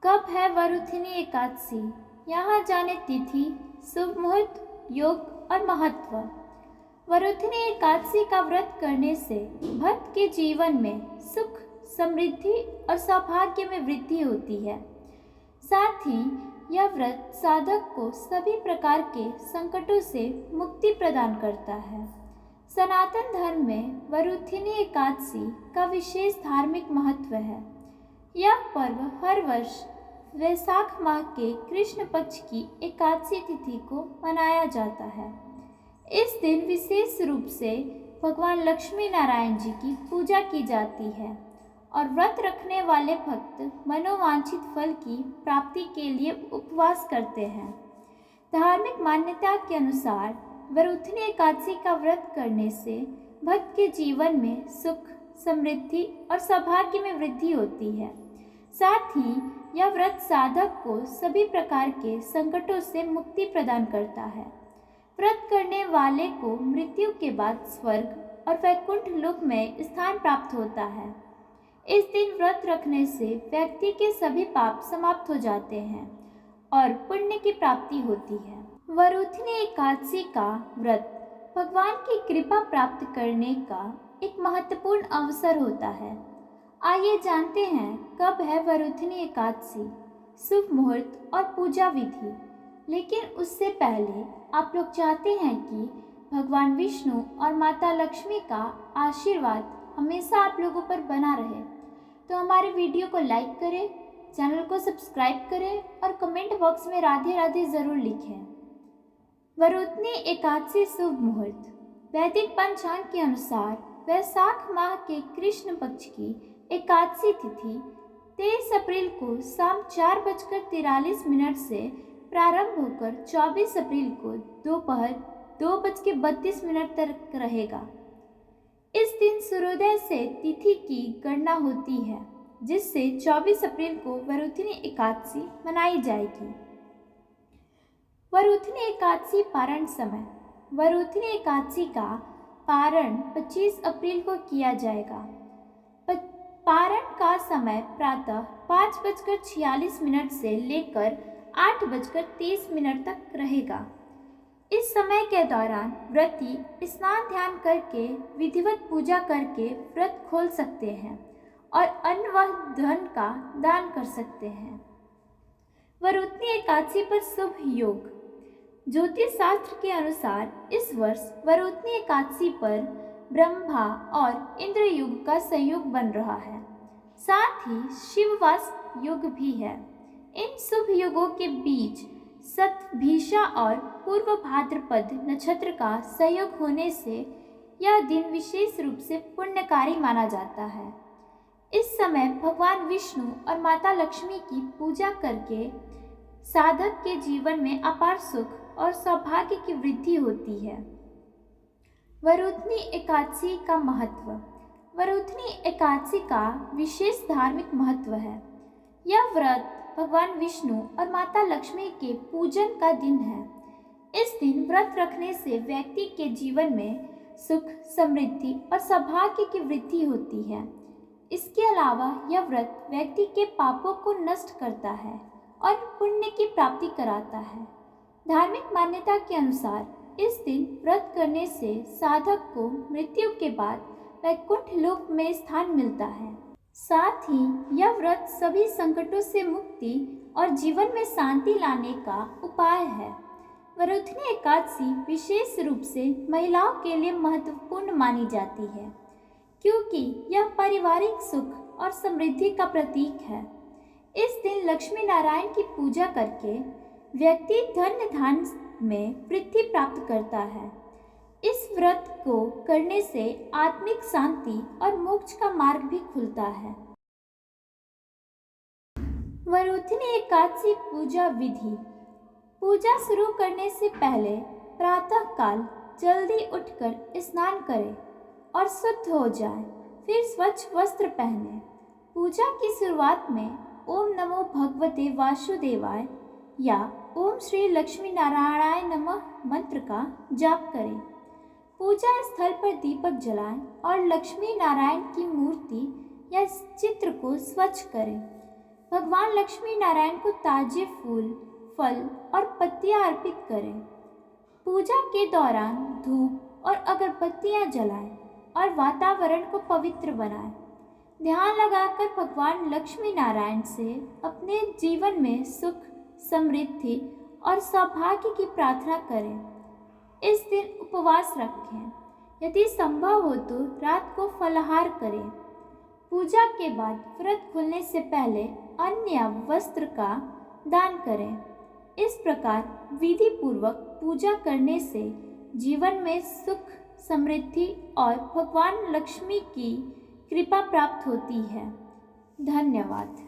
कब है वरुथिनी एकादशी? यहाँ जाने तिथि, शुभ मुहूर्त, योग और महत्व। वरुथिनी एकादशी का व्रत करने से भक्त के जीवन में सुख, समृद्धि और सौभाग्य में वृद्धि होती है। साथ ही यह व्रत साधक को सभी प्रकार के संकटों से मुक्ति प्रदान करता है। सनातन धर्म में वरुथिनी एकादशी का विशेष धार्मिक महत्व है। यह पर्व हर वर्ष वैशाख माह के कृष्ण पक्ष की एकादशी तिथि को मनाया जाता है। इस दिन विशेष रूप से भगवान लक्ष्मी नारायण जी की पूजा की जाती है और व्रत रखने वाले भक्त मनोवांछित फल की प्राप्ति के लिए उपवास करते हैं। धार्मिक मान्यता के अनुसार वरुथिनी एकादशी का व्रत करने से भक्त के जीवन में सुख, समृद्धि और सौभाग्य में वृद्धि होती है। साथ ही यह व्रत साधक को सभी प्रकार के संकटों से मुक्ति प्रदान करता है। व्रत करने वाले को मृत्यु के बाद स्वर्ग और वैकुंठ लोक में स्थान प्राप्त होता है। इस दिन व्रत रखने से व्यक्ति के सभी पाप समाप्त हो जाते हैं और पुण्य की प्राप्ति होती है। वरुथिनी एकादशी का व्रत भगवान की कृपा प्राप्त करने का एक महत्वपूर्ण अवसर होता है। आइए जानते हैं कब है वरुथिनी एकादशी, शुभ मुहूर्त और पूजा विधि। लेकिन उससे पहले आप लोग चाहते हैं कि भगवान विष्णु और माता लक्ष्मी का आशीर्वाद हमेशा आप लोगों पर बना रहे, तो हमारे वीडियो को लाइक करें, चैनल को सब्सक्राइब करें और कमेंट बॉक्स में राधे राधे ज़रूर लिखें। वरुथिनी एकादशी शुभ मुहूर्त। वैदिक पंचांग के अनुसार वैशाख माह के कृष्ण पक्ष की एकादशी तिथि 23 अप्रैल को शाम 4:43 से प्रारंभ होकर 24 अप्रैल को दोपहर 2:32 तक रहेगा। इस दिन सूर्योदय से तिथि की गणना होती है, जिससे 24 अप्रैल को वरुथिनी एकादशी मनाई जाएगी। वरुथिनी एकादशी पारण समय। वरुथिनी एकादशी का पारण 25 अप्रैल को किया जाएगा। पारण का समय प्रातः 5:46 से लेकर 8:30 तक रहेगा। इस समय के दौरान व्रती स्नान ध्यान करके विधिवत पूजा करके व्रत खोल सकते हैं और अन्न व धन का दान कर सकते हैं। वरुथिनी एकादशी पर शुभ योग। ज्योतिष शास्त्र के अनुसार इस वर्ष वरुथिनी एकादशी पर ब्रह्मा और इंद्र युग का संयोग बन रहा है। साथ ही शिववास युग भी है। इन शुभ युगों के बीच शतभिषा और पूर्व भाद्रपद नक्षत्र का सहयोग होने से यह दिन विशेष रूप से पुण्यकारी माना जाता है। इस समय भगवान विष्णु और माता लक्ष्मी की पूजा करके साधक के जीवन में अपार सुख और सौभाग्य की वृद्धि होती है। वरुथिनी एकादशी का महत्व। वरुथिनी एकादशी का विशेष धार्मिक महत्व है। यह व्रत भगवान विष्णु और माता लक्ष्मी के पूजन का दिन है। इस दिन व्रत रखने से व्यक्ति के जीवन में सुख, समृद्धि और सौभाग्य की वृद्धि होती है। इसके अलावा यह व्रत व्यक्ति के पापों को नष्ट करता है और पुण्य की प्राप्ति कराता है। धार्मिक मान्यता के अनुसार इस दिन व्रत करने से साधक को मृत्यु के बाद वैकुंठ लोक में स्थान मिलता है। साथ ही यह व्रत सभी संकटों से मुक्ति और जीवन में शांति लाने का उपाय है। वरुथिनी एकादशी विशेष रूप से महिलाओं के लिए महत्वपूर्ण मानी जाती है, क्योंकि यह पारिवारिक सुख और समृद्धि का प्रतीक है। इस दिन लक्ष्मी नारायण की पूजा करके व्यक्ति धन धान में वृद्धि प्राप्त करता है। इस व्रत को करने से आत्मिक शांति और मोक्ष का मार्ग भी खुलता है। वरुथिनी एकादशी पूजा विधि। पूजा शुरू करने से पहले प्रातः काल जल्दी उठकर स्नान करें और शुद्ध हो जाएं, फिर स्वच्छ वस्त्र पहनें। पूजा की शुरुआत में ओम नमो भगवते वासुदेवाय या ओम श्री लक्ष्मी नारायणाय नमः मंत्र का जाप करें। पूजा स्थल पर दीपक जलाएं और लक्ष्मी नारायण की मूर्ति या चित्र को स्वच्छ करें। भगवान लक्ष्मी नारायण को ताजे फूल, फल और पत्तियां अर्पित करें। पूजा के दौरान धूप और अगरबत्तियां जलाएं और वातावरण को पवित्र बनाएं। ध्यान लगाकर भगवान लक्ष्मी नारायण से अपने जीवन में सुख, समृद्धि और सौभाग्य की प्रार्थना करें। इस दिन उपवास रखें। यदि संभव हो तो रात को फलाहार करें। पूजा के बाद व्रत खुलने से पहले अन्न या वस्त्र का दान करें। इस प्रकार विधि पूर्वक पूजा करने से जीवन में सुख, समृद्धि और भगवान लक्ष्मी की कृपा प्राप्त होती है। धन्यवाद।